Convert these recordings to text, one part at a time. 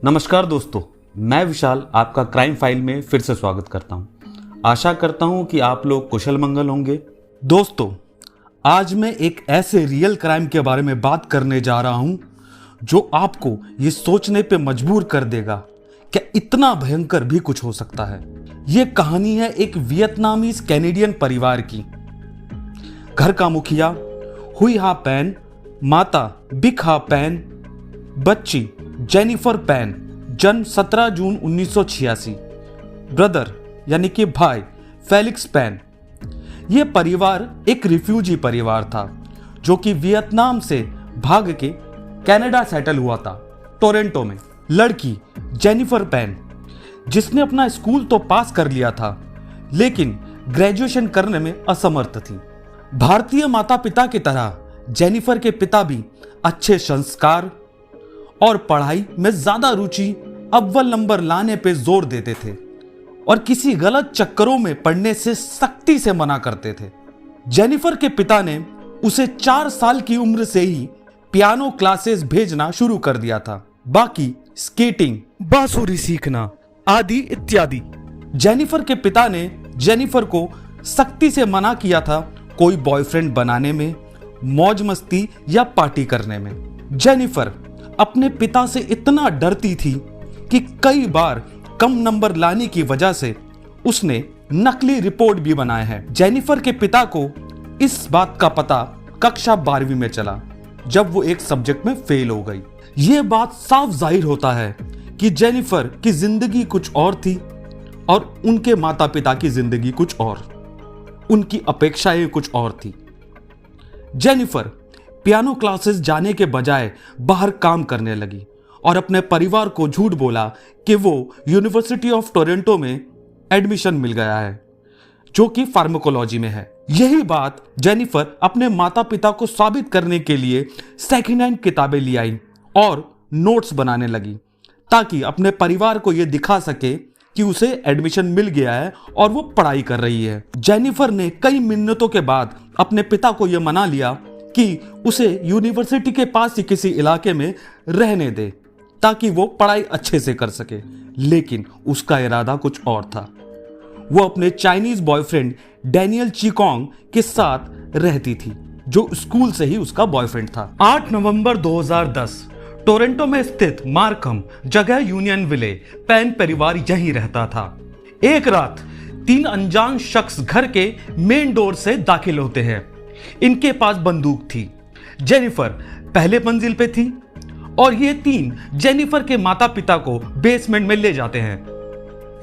नमस्कार दोस्तों, मैं विशाल आपका क्राइम फाइल में फिर से स्वागत करता हूं। आशा करता हूं कि आप लोग कुशल मंगल होंगे। दोस्तों, आज मैं एक ऐसे रियल क्राइम के बारे में बात करने जा रहा हूं जो आपको ये सोचने पे मजबूर कर देगा कि इतना भयंकर भी कुछ हो सकता है। ये कहानी है एक वियतनामीज कैनेडियन परिवार की। घर का मुखिया हुई हा पैन, माता बिक हा पैन, बच्ची जेनिफर पैन, जन्म 17 जून 1986, ब्रदर यानी कि भाई फेलिक्स पैन। यह परिवार एक रिफ्यूजी परिवार था जो कि वियतनाम से भाग के कनाडा सेटल हुआ था, टोरंटो में। लड़की जेनिफर पैन, जिसने अपना स्कूल तो पास कर लिया था लेकिन ग्रेजुएशन करने में असमर्थ थी। भारतीय माता पिता की तरह जेनिफर के पिता भी अच्छे संस्कार और पढ़ाई में ज्यादा रुचि, अव्वल नंबर लाने पे जोर देते थे और किसी गलत चक्करों में पढ़ने से सख्ती से मना करते थे। जेनिफर के पिता ने उसे 4 साल की उम्र से ही पियानो क्लासेस भेजना शुरू कर दिया था, बाकी स्केटिंग, बांसुरी सीखना आदि इत्यादि। जेनिफर के पिता ने जेनिफर को सख्ती से मना किया था कोई बॉयफ्रेंड बनाने में, मौज मस्ती या पार्टी करने में। जेनिफर अपने पिता से इतना डरती थी कि कई बार कम नंबर लाने की वजह से उसने नकली रिपोर्ट भी बनाए हैं। जेनिफर के पिता को इस बात का पता कक्षा 12वीं में चला, जब वो एक सब्जेक्ट में फेल हो गई। ये बात साफ जाहिर होता है कि जेनिफर की जिंदगी कुछ और थी और उनके माता पिता की जिंदगी कुछ और, उनकी अपेक्षाएं कुछ और थी। जेनिफर पियानो क्लासेस जाने के बजाय बाहर काम करने लगी और अपने परिवार को झूठ बोला कि वो यूनिवर्सिटी ऑफ टोरंटो में एडमिशन मिल गया है, जो कि फार्माकोलॉजी में है। यही बात जेनिफर अपने माता पिता को साबित करने के लिए सेकंड हैंड किताबें ले आई और नोट्स बनाने लगी, ताकि अपने परिवार को यह दिखा सके कि उसे एडमिशन मिल गया है और वो पढ़ाई कर रही है। जेनिफर ने कई मिन्नतों के बाद अपने पिता को यह मना लिया कि उसे यूनिवर्सिटी के पास ही किसी इलाके में रहने दे ताकि वो पढ़ाई अच्छे से कर सके, लेकिन उसका इरादा कुछ और था। वो अपने चाइनीज बॉयफ्रेंड डैनियल चिकोंग के साथ रहती थी, जो स्कूल से ही उसका बॉयफ्रेंड था। 8 नवंबर 2010 टोरंटो में स्थित मार्कम जगह यूनियन विले पैन परिवार यहीं रहता था। एक रात 3 अनजान शख्स घर के मेन डोर से दाखिल होते हैं। इनके पास बंदूक थी। जेनिफर पहले मंजिल पे थी और ये 3 जेनिफर के माता पिता को बेसमेंट में ले जाते हैं।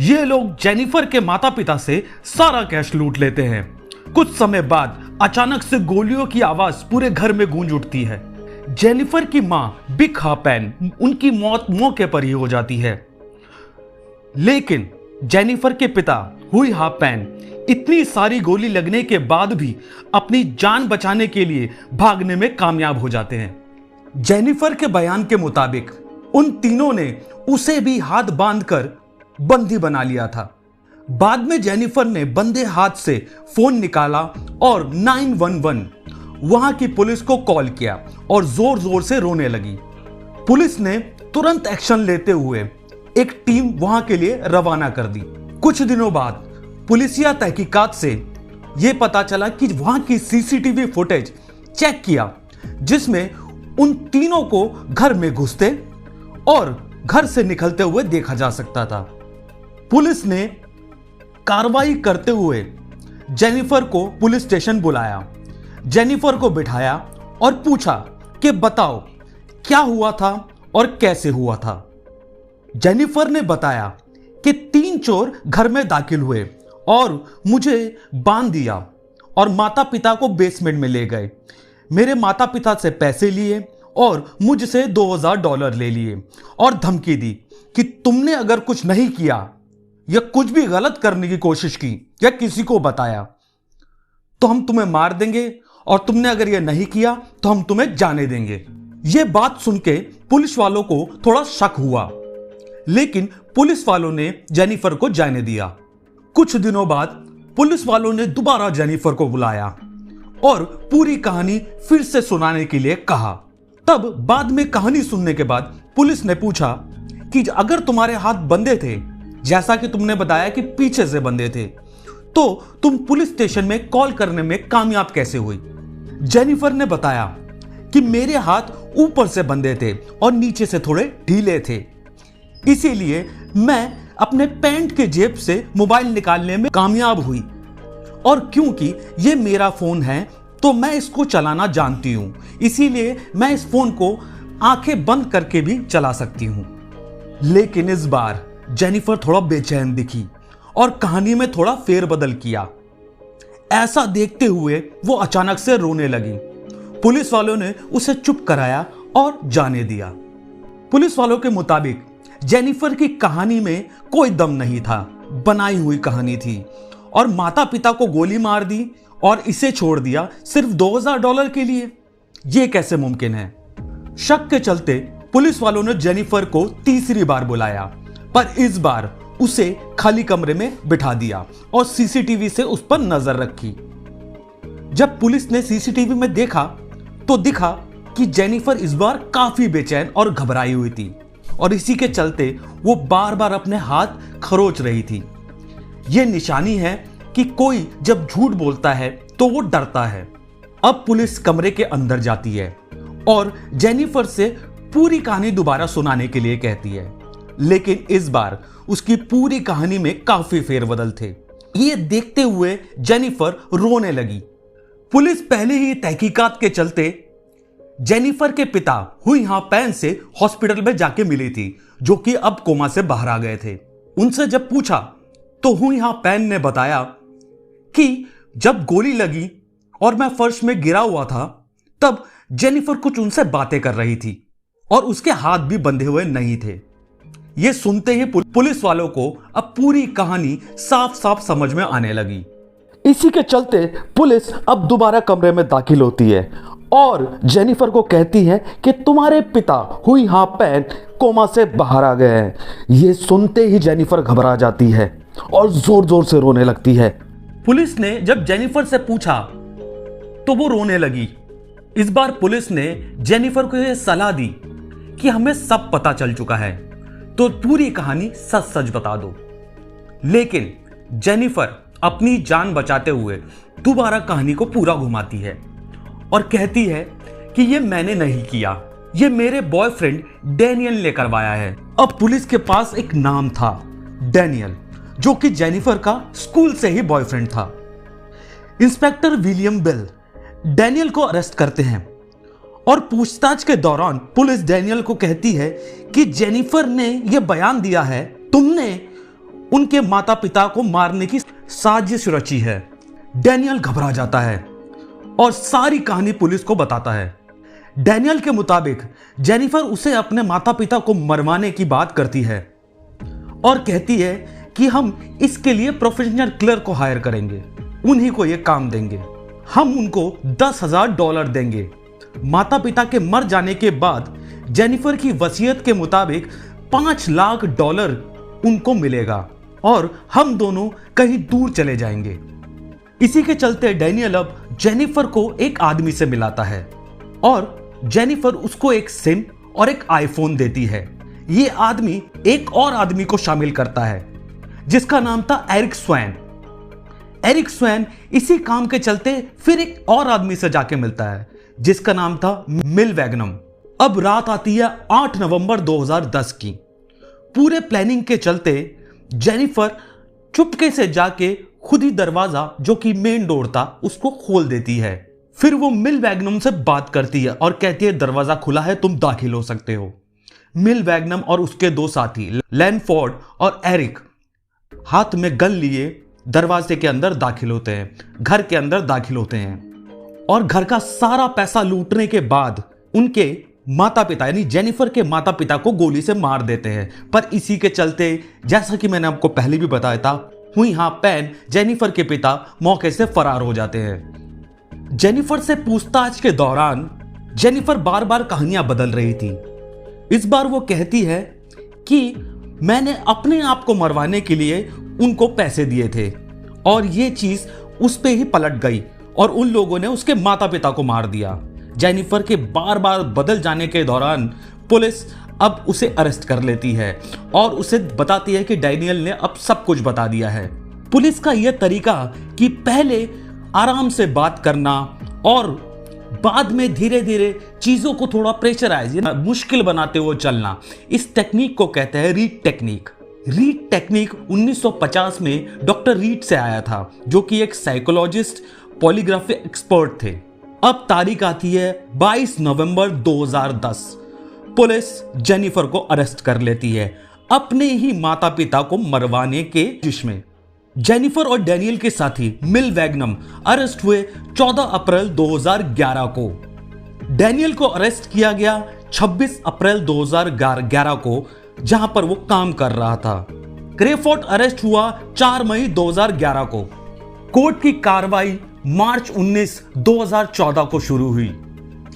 ये लोग जेनिफर के माता पिता से सारा कैश लूट लेते हैं। कुछ समय बाद अचानक से गोलियों की आवाज पूरे घर में गूंज उठती है। जेनिफर की मां बिक हा पैन, उनकी मौत मौके पर ही हो जाती है, लेकिन जेनिफर के पिता हुई हा पैन इतनी सारी गोली लगने के बाद भी अपनी जान बचाने के लिए भागने में कामयाब हो जाते हैं। जेनिफर के बयान के मुताबिक उन तीनों ने उसे भी हाथ बांधकर बंदी बना लिया था। बाद में जेनिफर ने बंधे हाथ से फोन निकाला और 911 वहां की पुलिस को कॉल किया और जोर जोर से रोने लगी। पुलिस ने तुरंत एक्शन लेते हुए एक टीम वहां के लिए रवाना कर दी। कुछ दिनों बाद पुलिसिया तहकीकात से यह पता चला कि वहां की सीसीटीवी फुटेज चेक किया, जिसमें उन तीनों को घर में घुसते और घर से निकलते हुए देखा जा सकता था। पुलिस ने कार्रवाई करते हुए जेनिफर को पुलिस स्टेशन बुलाया, जेनिफर को बिठाया और पूछा कि बताओ क्या हुआ था और कैसे हुआ था। जेनिफर ने बताया कि 3 चोर घर में दाखिल हुए और मुझे बांध दिया और माता पिता को बेसमेंट में ले गए। मेरे माता पिता से पैसे लिए और मुझसे $2000 ले लिए और धमकी दी कि तुमने अगर कुछ नहीं किया या कुछ भी गलत करने की कोशिश की या किसी को बताया तो हम तुम्हें मार देंगे, और तुमने अगर यह नहीं किया तो हम तुम्हें जाने देंगे। यह बात सुन के पुलिस वालों को थोड़ा शक हुआ, लेकिन पुलिस वालों ने जेनिफर को जाने दिया। कुछ दिनों बाद पुलिस वालों ने दोबारा जेनिफर को बुलाया और पूरी कहानी फिर से सुनाने के लिए कहा। तब बाद में कहानी सुनने के बाद पुलिस ने पूछा कि अगर तुम्हारे हाथ बंधे थे, जैसा कि तुमने बताया कि पीछे से बंधे थे, तो तुम पुलिस स्टेशन में कॉल करने में कामयाब कैसे हुई? जेनिफर ने बताया कि मेरे हाथ ऊपर से बंधे थे और नीचे से थोड़े ढीले थे, इसीलिए मैं अपने पैंट के जेब से मोबाइल निकालने में कामयाब हुई, और क्योंकि ये मेरा फोन है तो मैं इसको चलाना जानती हूं, इसीलिए मैं इस फोन को आंखें बंद करके भी चला सकती हूं। लेकिन इस बार जेनिफर थोड़ा बेचैन दिखी और कहानी में थोड़ा फेरबदल किया। ऐसा देखते हुए वो अचानक से रोने लगी। पुलिस वालों ने उसे चुप कराया और जाने दिया। पुलिस वालों के मुताबिक जेनिफर की कहानी में कोई दम नहीं था, बनाई हुई कहानी थी, और माता पिता को गोली मार दी और इसे छोड़ दिया सिर्फ $2000 के लिए। यह कैसे मुमकिन है? शक के चलते पुलिस वालों ने जेनिफर को तीसरी बार बुलाया, पर इस बार उसे खाली कमरे में बिठा दिया और सीसीटीवी से उस पर नजर रखी। जब पुलिस ने सीसीटीवी में देखा तो दिखा कि जेनिफर इस बार काफी बेचैन और घबराई हुई थी, और इसी के चलते वो बार बार अपने हाथ खरोच रही थी। यह निशानी है कि कोई जब झूठ बोलता है तो वो डरता है। अब पुलिस कमरे के अंदर जाती है और जेनिफर से पूरी कहानी दोबारा सुनाने के लिए कहती है, लेकिन इस बार उसकी पूरी कहानी में काफी फेरबदल थे। ये देखते हुए जेनिफर रोने लगी। पुलिस पहले ही तहकीकात के चलते जेनिफर के पिता हुई हां पैन से हॉस्पिटल में जाके मिली थी, जो कि अब कोमा से बाहर आ गए थे। उनसे जब पूछा तो हुई हां पैन ने बताया कि जब गोली लगी और मैं फर्श में गिरा हुआ था, तब जेनिफर कुछ उनसे बातें कर रही थी और उसके हाथ भी बंधे हुए नहीं थे। यह सुनते ही पुलिस वालों को अब पूरी कहानी साफ साफ समझ में आने लगी। इसी के चलते पुलिस अब दोबारा कमरे में दाखिल होती है और जेनिफर को कहती है कि तुम्हारे पिता हुई हां पैन कोमा से बाहर आ गए हैं। यह सुनते ही जेनिफर घबरा जाती है और जोर जोर से रोने लगती है। पुलिस ने जब जेनिफर से पूछा तो वो रोने लगी। इस बार पुलिस ने जेनिफर को यह सलाह दी कि हमें सब पता चल चुका है, तो पूरी कहानी सच सच बता दो। लेकिन जेनिफर अपनी जान बचाते हुए दोबारा कहानी को पूरा घुमाती है और कहती है कि यह मैंने नहीं किया, यह मेरे बॉयफ्रेंड डैनियल ने करवाया है। अब पुलिस के पास एक नाम था, डैनियल, जो कि जेनिफर का स्कूल से ही बॉयफ्रेंड था। इंस्पेक्टर विलियम बेल डैनियल को अरेस्ट करते हैं और पूछताछ के दौरान पुलिस डैनियल को कहती है कि जेनिफर ने यह बयान दिया है तुमने उनके माता पिता को मारने की साजिश रची है। डैनियल घबरा जाता है और सारी कहानी पुलिस को बताता है। डैनियल के मुताबिक जेनिफर उसे अपने माता पिता को मरवाने की बात करती है और कहती है कि हम इसके लिए प्रोफेशनल किलर को हायर करेंगे, उन्हीं को यह काम देंगे, हम उनको $10,000 देंगे। माता पिता के मर जाने के बाद जेनिफर की वसीयत के मुताबिक $5 लाख उनको मिलेगा और हम दोनों कहीं दूर चले जाएंगे। इसी के चलते डैनियल अब जेनिफर को एक आदमी से मिलाता है और जेनिफर उसको एक सिम और एक आईफोन देती है। ये आदमी एक और आदमी को शामिल करता है जिसका नाम था एरिक स्वैन। एरिक स्वैन इसी काम के चलते फिर एक और आदमी से जाके मिलता है जिसका नाम था मिल वैगनम। अब रात आती है 8 नवंबर 2010 की। पूरे प्लानिंग के चलते जेनिफर चुपके से जाके खुद ही दरवाजा जो कि मेन डोर था उसको खोल देती है। फिर वो मिल वैगनम से बात करती है और कहती है दरवाजा खुला है, तुम दाखिल हो सकते हो। मिल वैगनम और उसके दो साथी लैनफोर्ड और एरिक हाथ में गन लिए दरवाजे के अंदर दाखिल होते हैं, घर के अंदर दाखिल होते हैं और घर का सारा पैसा लूटने के बाद उनके माता पिता यानी जेनिफर के माता पिता को गोली से मार देते हैं। पर इसी के चलते जैसा कि मैंने आपको पहले भी बताया था, हुई हां पैन जेनिफर के पिता मौके से फरार हो जाते हैं। जेनिफर से पूछताछ के दौरान जेनिफर बार बार कहानियां बदल रही थी। इस बार वो कहती है कि मैंने अपने आप को मरवाने के लिए उनको पैसे दिए थे और ये चीज उस पे ही पलट गई और उन लोगों ने उसके माता पिता को मार दिया। जेनिफर के बार बार बदल जाने के दौरान पुलिस अब उसे अरेस्ट कर लेती है और उसे बताती है कि डैनियल ने अब सब कुछ बता दिया है। पुलिस का यह तरीका कि पहले आराम से बात करना और बाद में धीरे धीरे चीजों को थोड़ा प्रेशराइज मुश्किल बनाते हुए चलना, इस टेक्निक को कहते हैं रीड टेक्निक। रीड टेक्निक 1950 में डॉक्टर रीड से आया था, जो कि एक साइकोलॉजिस्ट, पॉलीग्राफी एक्सपर्ट थे। अब तारीख आती है 22 नवंबर 2010। पुलिस जेनिफर को अरेस्ट कर लेती है अपने ही माता पिता को मरवाने के जिसमें। जेनिफर और डैनियल के साथी मिल वैगनम अरेस्ट हुए 14 अप्रैल 2011 को। डैनियल को अरेस्ट किया गया 26 अप्रैल 2011 को, जहां पर वो काम कर रहा था। क्रेफोर्ड अरेस्ट हुआ 4 मई 2011 को। कोर्ट की कार्रवाई मार्च 19, 2014 को शुरू हुई।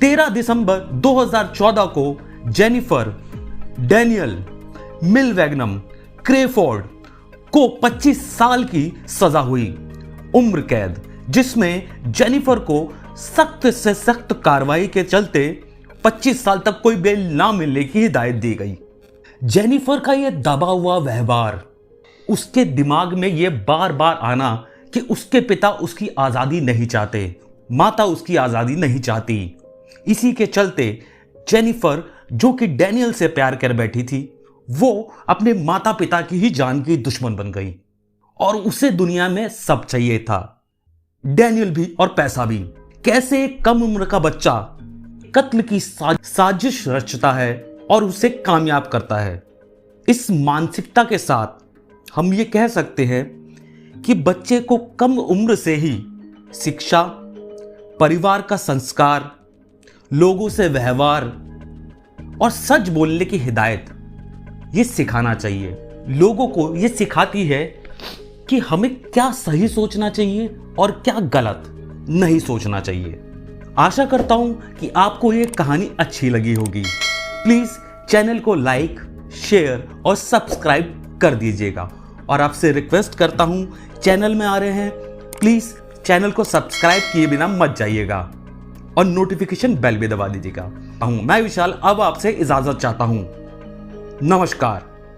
13 दिसंबर 2014 को जेनिफर, डैनियल, मिल वैगनम, क्रेफोर्ड को 25 साल की सजा हुई, उम्र कैद, जिसमें जेनिफर को सख्त से सख्त कार्रवाई के चलते 25 साल तक कोई बेल ना मिलने की हिदायत दी गई। जेनिफर का यह दबा हुआ व्यवहार, उसके दिमाग में यह बार बार आना कि उसके पिता उसकी आजादी नहीं चाहते, माता उसकी आजादी नहीं चाहती, इसी के चलते जेनिफर, जो कि डैनियल से प्यार कर बैठी थी, वो अपने माता पिता की ही जान की दुश्मन बन गई और उसे दुनिया में सब चाहिए था, डैनियल भी और पैसा भी। कैसे एक कम उम्र का बच्चा कत्ल की साजिश रचता है और उसे कामयाब करता है। इस मानसिकता के साथ हम ये कह सकते हैं कि बच्चे को कम उम्र से ही शिक्षा, परिवार का संस्कार, लोगों से व्यवहार और सच बोलने की हिदायत ये सिखाना चाहिए। लोगों को ये सिखाती है कि हमें क्या सही सोचना चाहिए और क्या गलत नहीं सोचना चाहिए। आशा करता हूं कि आपको ये कहानी अच्छी लगी होगी। प्लीज चैनल को लाइक, शेयर और सब्सक्राइब कर दीजिएगा और आपसे रिक्वेस्ट करता हूं, चैनल में आ रहे हैं, प्लीज चैनल को सब्सक्राइब किए बिना मत जाइएगा और नोटिफिकेशन बेल भी दबा दीजिएगा। मैं विशाल अब आपसे इजाजत चाहता हूं। नमस्कार।